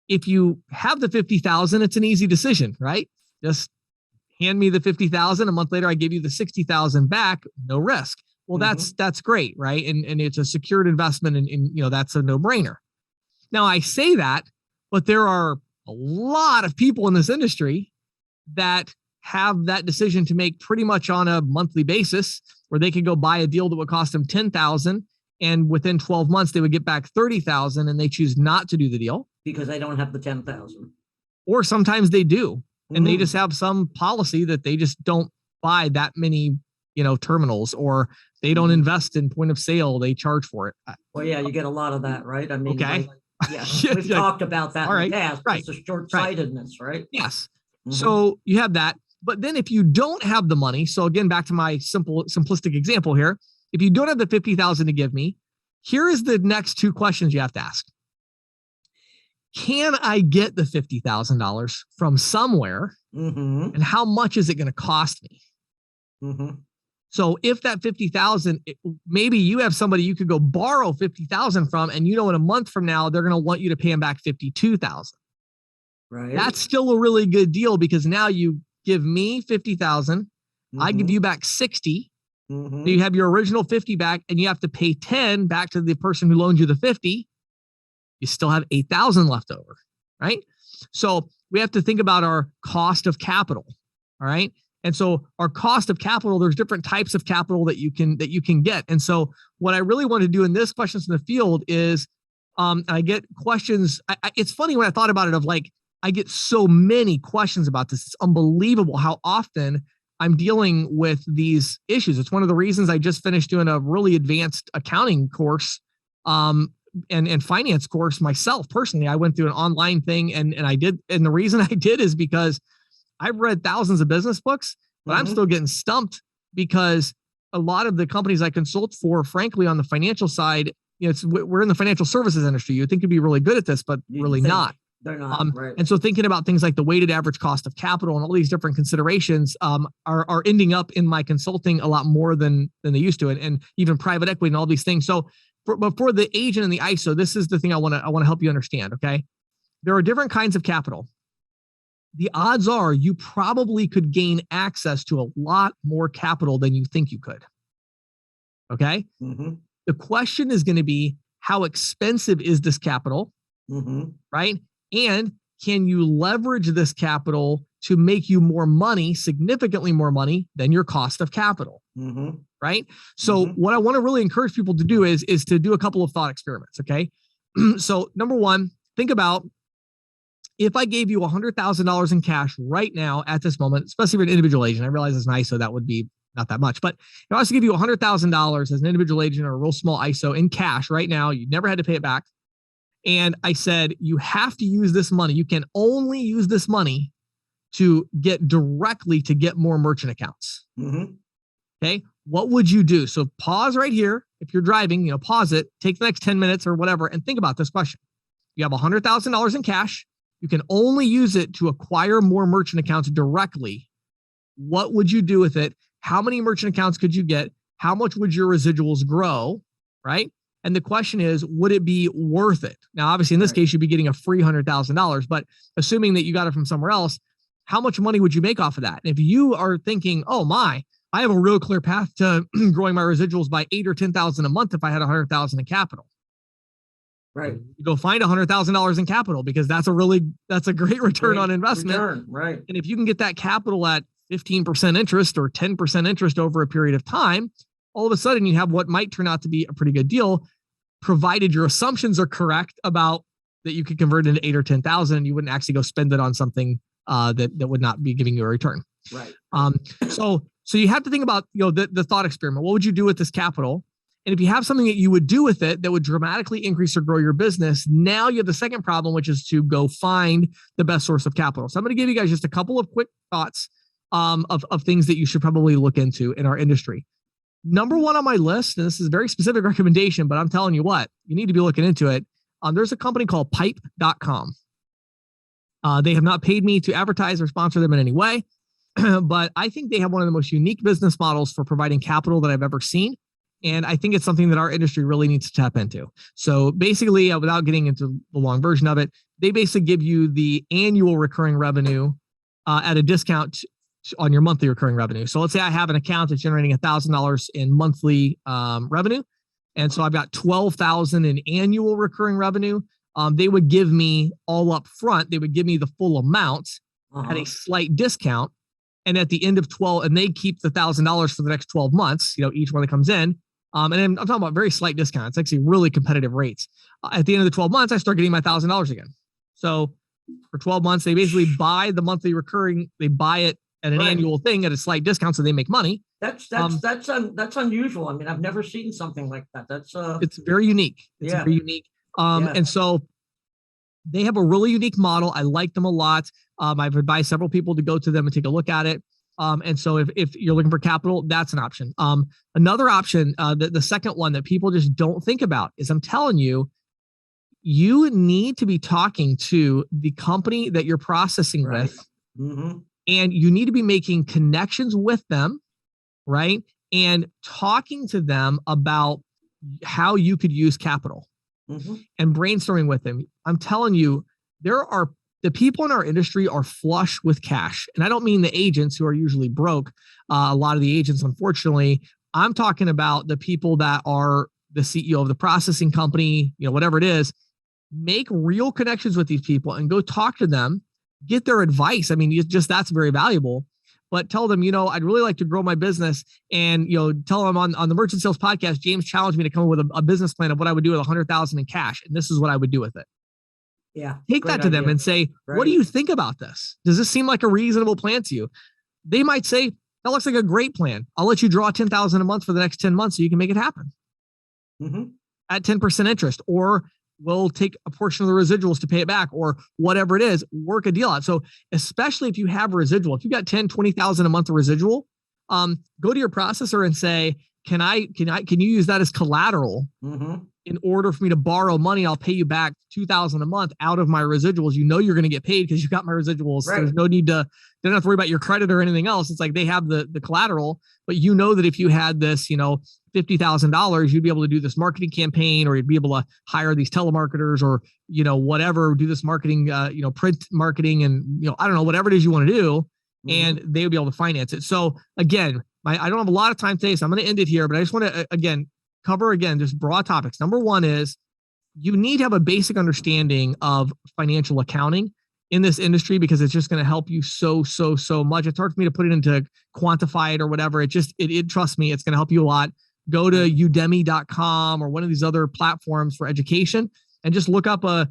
if you have the 50,000, it's an easy decision, right? Just hand me the 50,000. A month later, I give you the 60,000 back, no risk. Well, that's great, right? And it's a secured investment, and that's a no-brainer. Now, I say that, but there are a lot of people in this industry that have that decision to make pretty much on a monthly basis, where they could go buy a deal that would cost them 10,000, and within 12 months they would get back 30,000, and they choose not to do the deal Because they don't have the 10,000. or sometimes they do, and they Mhm. just have some policy that they just don't buy that many, terminals, or they don't invest in point of sale. They charge for it. Well, yeah, you get a lot of that, right? I mean, Okay. yeah, Yeah, we've yeah. talked about that All in right, the past. right, It's a short-sightedness, right? Yes. Mhm. So you have that. But then if you don't have the money, so again, back to my simplistic example here, if you don't have the 50,000 to give me, here is the next two questions you have to ask. Can I get the $50,000 from somewhere, Mm-hmm. and how much is it going to cost me? Mm-hmm. So if that 50,000, maybe you have somebody you could go borrow 50,000 from, and in a month from now, they're going to want you to pay them back 52,000. Right. That's still a really good deal, because now you give me 50,000, I give you back 60. Mm-hmm. So you have your original 50 back, and you have to pay 10 back to the person who loaned you the 50. You still have 8,000 left over, right? So we have to think about our cost of capital. All right. And so our cost of capital, there's different types of capital that you can get. And so what I really want to do in this questions in the field is, I get questions. It's funny when I thought about it, of like, I get so many questions about this. It's unbelievable how often I'm dealing with these issues. It's one of the reasons I just finished doing a really advanced accounting course, and finance course myself personally. I went through an online thing, and I did. And the reason I did is because I've read thousands of business books, but I'm still getting stumped, because a lot of the companies I consult for, frankly, on the financial side, we're in the financial services industry. You'd think you'd be really good at this, but really not. They're not, right. And so thinking about things like the weighted average cost of capital and all these different considerations are ending up in my consulting a lot more than they used to, and even private equity and all these things. So for the agent and the ISO, this is the thing I want to help you understand. Okay. There are different kinds of capital. The odds are you probably could gain access to a lot more capital than you think you could. Okay. Mm-hmm. The question is going to be, how expensive is this capital? Mm-hmm. Right. And can you leverage this capital to make you more money, significantly more money than your cost of capital? Mm-hmm. Right. So what I want to really encourage people to do is to do a couple of thought experiments. Okay. So number one, think about, if I gave you $100,000 in cash right now at this moment, especially for an individual agent, I realize it's an ISO, that would be not that much, but if I was to give you $100,000 as an individual agent or a real small ISO in cash right now, you never had to pay it back. And I said, you have to use this money. You can only use this money to get more merchant accounts. Mm-hmm. Okay. What would you do? So pause right here. If you're driving, pause it, take the next 10 minutes or whatever, and think about this question. You have $100,000 in cash. You can only use it to acquire more merchant accounts directly. What would you do with it? How many merchant accounts could you get? How much would your residuals grow? Right. And the question is, would it be worth it? Now, obviously, in this case, you'd be getting a free $100,000, but assuming that you got it from somewhere else, how much money would you make off of that? And if you are thinking, oh my, I have a real clear path to growing my residuals by $8,000 or $10,000 a month if I had $100,000 in capital. Right. You go find $100,000 in capital, because that's a great return on investment. Right. And if you can get that capital at 15% interest or 10% interest over a period of time, all of a sudden you have what might turn out to be a pretty good deal, provided your assumptions are correct about that you could convert into 8,000 or 10,000. You wouldn't actually go spend it on something that would not be giving you a return. Right. So you have to think about, the thought experiment. What would you do with this capital? And if you have something that you would do with it that would dramatically increase or grow your business, now you have the second problem, which is to go find the best source of capital. So I'm going to give you guys just a couple of quick thoughts of things that you should probably look into in our industry. Number one on my list, and this is a very specific recommendation, but I'm telling you what, you need to be looking into it. There's a company called pipe.com. They have not paid me to advertise or sponsor them in any way, but I think they have one of the most unique business models for providing capital that I've ever seen. And I think it's something that our industry really needs to tap into. So basically, without getting into the long version of it, they basically give you the annual recurring revenue at a discount on your monthly recurring revenue. So let's say I have an account that's generating $1,000 in monthly revenue. And so I've got $12,000 in annual recurring revenue. They would give me all up front. They would give me the full amount at a slight discount. And at the end of 12, and they keep the $1,000 for the next 12 months, each one that comes in. And then I'm talking about very slight discounts, actually really competitive rates. At the end of the 12 months, I start getting my $1,000 again. So for 12 months, they basically buy the monthly recurring, they buy it at an annual thing at a slight discount, so they make money. That's unusual. I mean, I've never seen something like that. It's very unique. It's very unique. And so they have a really unique model. I like them a lot. I've advised several people to go to them and take a look at it. And so if you're looking for capital, that's an option. Another option, the second one that people just don't think about is, I'm telling you, you need to be talking to the company that you're processing with, and you need to be making connections with them, right? And talking to them about how you could use capital and brainstorming with them. I'm telling you, the people in our industry are flush with cash. And I don't mean the agents who are usually broke. A lot of the agents, unfortunately, I'm talking about the people that are the CEO of the processing company, whatever it is. Make real connections with these people and go talk to them, get their advice. I mean, that's very valuable. But tell them, I'd really like to grow my business, and tell them on the Merchant Sales Podcast, James challenged me to come up with a business plan of what I would do with $100,000 in cash, and this is what I would do with it. Yeah. Take that to them and say, what do you think about this? Does this seem like a reasonable plan to you? They might say, that looks like a great plan. I'll let you draw $10,000 a month for the next 10 months so you can make it happen at 10% interest, or we'll take a portion of the residuals to pay it back, or whatever it is, work a deal out. So especially if you have residual, if you got 10, 20,000 a month of residual, go to your processor and say, can you use that as collateral in order for me to borrow money? I'll pay you back $2,000 a month out of my residuals. You're going to get paid because you got my residuals. Right. There's no need they don't have to worry about your credit or anything else. It's like they have the collateral, but that if you had this, $50,000, you'd be able to do this marketing campaign, or you'd be able to hire these telemarketers, or, whatever, do this marketing, print marketing, and, I don't know, whatever it is you want to do, and they would be able to finance it. So again, I don't have a lot of time today, so I'm going to end it here, but I just want to, cover just broad topics. Number one is, you need to have a basic understanding of financial accounting in this industry, because it's just going to help you so much. It's hard for me to put it into quantify it or whatever. Trust me, it's going to help you a lot. Go to udemy.com or one of these other platforms for education, and just look up a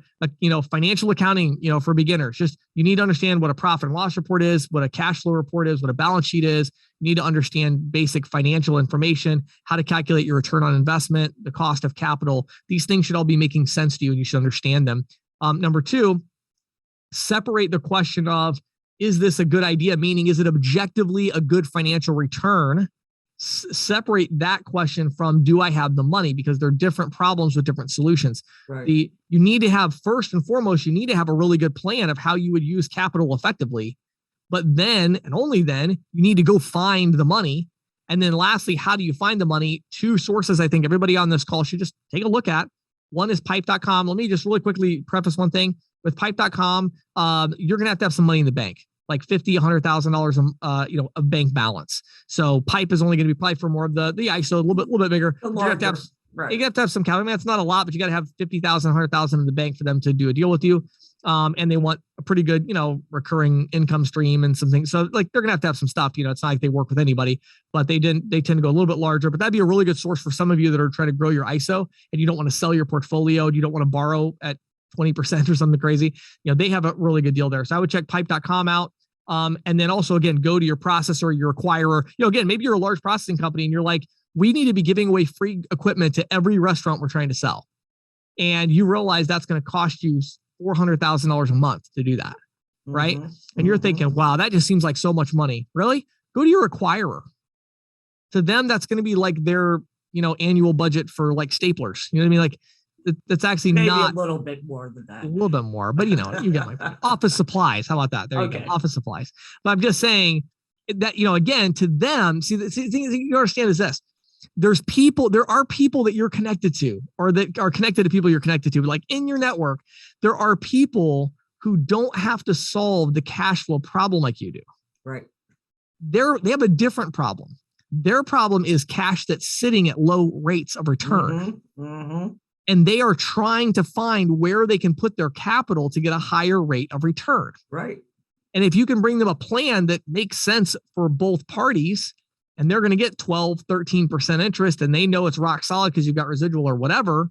financial accounting, for beginners. Just, you need to understand what a profit and loss report is, what a cash flow report is, what a balance sheet is. You need to understand basic financial information, how to calculate your return on investment, the cost of capital. These things should all be making sense to you, and you should understand them. Number two, separate the question of, is this a good idea? Meaning, is it objectively a good financial return? Separate that question from, do I have the money? Because there are different problems with different solutions. Right. You need to have, first and foremost, you need to have a really good plan of how you would use capital effectively. But then, and only then, you need to go find the money. And then lastly, how do you find the money? Two sources I think everybody on this call should just take a look at. One is pipe.com. Let me just really quickly preface one thing. With pipe.com, you're going to have some money in the bank, like $50,000, $100,000, of bank balance. So pipe is only going to be applied for more of the ISO, a little bit bigger. You have to have some capital. I mean, that's not a lot, but you got to have $50,000, $100,000 in the bank for them to do a deal with you. And they want a pretty good, recurring income stream and some things. So like, they're going to have some stuff, it's not like they work with anybody, but they tend to go a little bit larger, but that'd be a really good source for some of you that are trying to grow your ISO, and you don't want to sell your portfolio, and you don't want to borrow at 20% or something crazy. They have a really good deal there. So I would check pipe.com out. And then also, again, go to your processor, your acquirer. Again, maybe you're a large processing company and you're like, we need to be giving away free equipment to every restaurant we're trying to sell. And you realize that's going to cost you $400,000 a month to do that. Right. And you're thinking, wow, that just seems like so much money. Really? Go to your acquirer. To them, that's going to be like their, annual budget for like staplers. You know what I mean? Like that's actually Maybe not a little bit more than that. A little bit more, but you get my point. Office supplies. How about that? There you go. Office supplies. But I'm just saying that, again, to them, see, the thing you understand is this. There are people that you're connected to or that are connected to people you're connected to. Like in your network, there are people who don't have to solve the cash flow problem like you do. Right. They have a different problem. Their problem is cash that's sitting at low rates of return. And they are trying to find where they can put their capital to get a higher rate of return. Right. And if you can bring them a plan that makes sense for both parties, and they're going to get 12, 13% interest, and they know it's rock solid because you've got residual or whatever,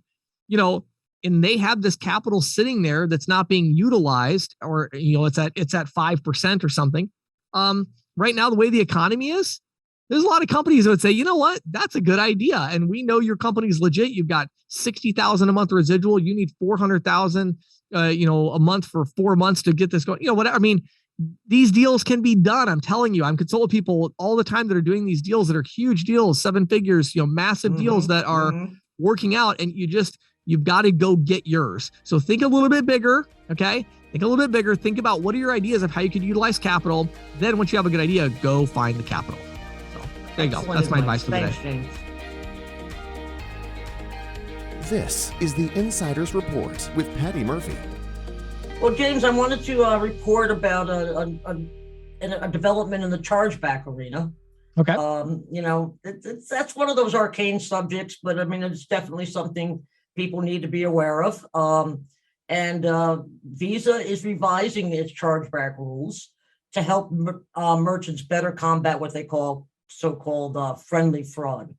and they have this capital sitting there that's not being utilized, or, it's at 5% or something. Right now, the way the economy is, there's a lot of companies that would say, you know what, that's a good idea. And we know your company's legit. You've got 60,000 a month residual. You need 400,000, a month for 4 months to get this going. Whatever. I mean, these deals can be done. I'm telling you, I'm consulting people all the time that are doing these deals that are huge deals, 7 figures, massive deals that are working out. And you've got to go get yours. So think a little bit bigger. Okay. Think a little bit bigger. Think about what are your ideas of how you could utilize capital. Then once you have a good idea, go find the capital. There you go. That's my advice for today. Thanks, James. This is the Insider's Report with Patti Murphy. Well, James, I wanted to report about a development in the chargeback arena. Okay. That's one of those arcane subjects, but I mean, it's definitely something people need to be aware of. And Visa is revising its chargeback rules to help merchants better combat what they call so-called friendly fraud,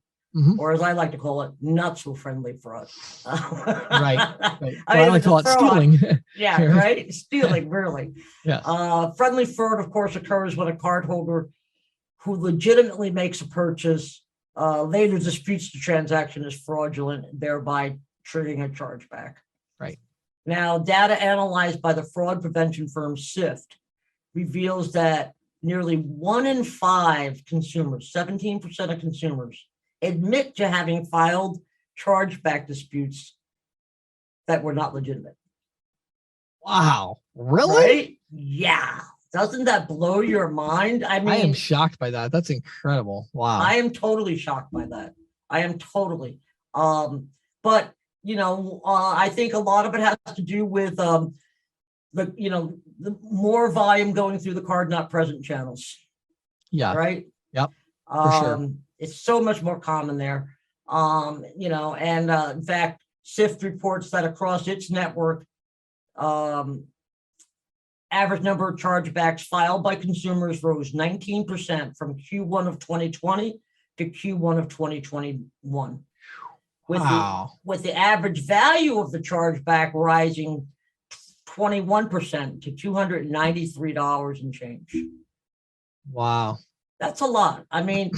or as I like to call it, not so friendly fraud. Right. Well, I like to call it stealing. Yeah, right. Stealing, really. Yeah. Friendly fraud, of course, occurs when a cardholder who legitimately makes a purchase later disputes the transaction as fraudulent, thereby triggering a chargeback. Right. Now, data analyzed by the fraud prevention firm SIFT reveals that nearly 1 in 5 consumers, 17% of consumers, admit to having filed chargeback disputes that were not legitimate. Wow. Really? Right? Yeah. Doesn't that blow your mind? I mean, I am shocked by that. That's incredible. Wow. I am totally shocked by that. I am totally. But, I think a lot of it has to do with the more volume going through the card not present channels. Yeah. Right. Yep. For sure. It's so much more common there. And in fact, SIFT reports that across its network, average number of chargebacks filed by consumers rose 19% from Q1 of 2020 to Q1 of 2021. With the average value of the chargeback rising 21% to $293 and change. Wow. That's a lot. I mean,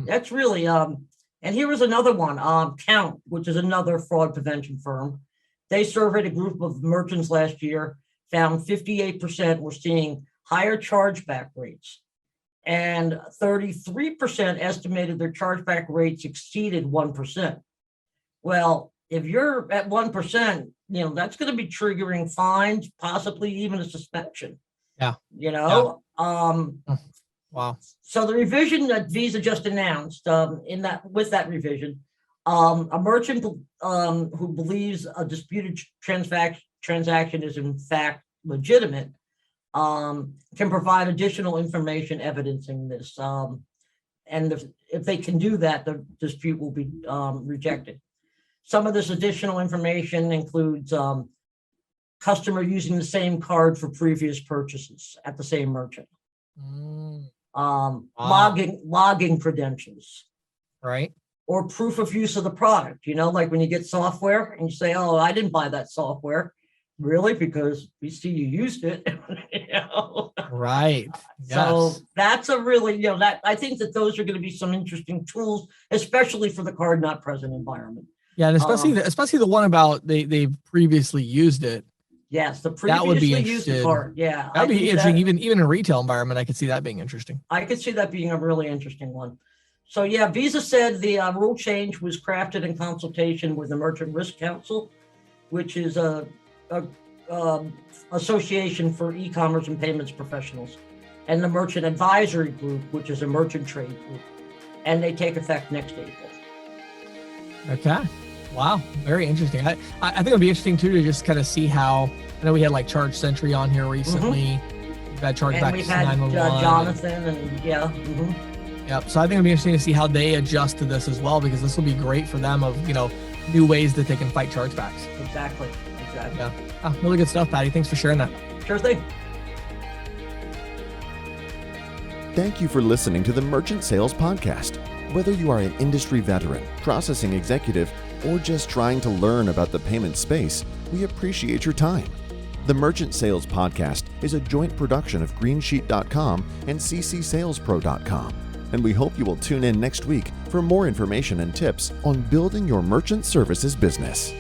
that's really, and here was another one, Count, which is another fraud prevention firm. They surveyed a group of merchants last year, found 58% were seeing higher chargeback rates, and 33% estimated their chargeback rates exceeded 1%. Well, if you're at 1%, that's going to be triggering fines, possibly even a suspension. Yeah. Wow. So the revision that Visa just announced, with that revision, a merchant who believes a disputed transaction is in fact legitimate can provide additional information evidencing this. And if they can do that, the dispute will be rejected. Some of this additional information includes customer using the same card for previous purchases at the same merchant. Logging credentials. Right. Or proof of use of the product, like when you get software and you say, oh, I didn't buy that software. Really? Because we see you used it. You know? Right. So Yes. that's a really, that I think that those are going to be some interesting tools, especially for the card not present environment. Yeah, and especially Um, especially the one about they've previously used it. Yes, the That would be previously used interesting. card. Yeah, That'd I be think interesting. that Even in a retail environment, I could see that being interesting. I could see that being a really interesting one. So yeah, Visa said the rule change was crafted in consultation with the Merchant Risk Council, which is a association for e-commerce and payments professionals, and the Merchant Advisory Group, which is a merchant trade group, and they take effect next April. Okay. Wow. Very interesting. I think it'll be interesting too to just kind of see how. I know we had like Charge Sentry on here recently. We've had And Chargeback we've had 911. Jonathan, and yeah. Yep. So I think it'll be interesting to see how they adjust to this as well, because this will be great for them of, new ways that they can fight chargebacks. Exactly. Yeah. Really good stuff, Patti. Thanks for sharing that. Sure thing. Thank you for listening to the Merchant Sales Podcast. Whether you are an industry veteran, processing executive, or just trying to learn about the payment space, we appreciate your time. The Merchant Sales Podcast is a joint production of greensheet.com and ccsalespro.com, and we hope you will tune in next week for more information and tips on building your merchant services business.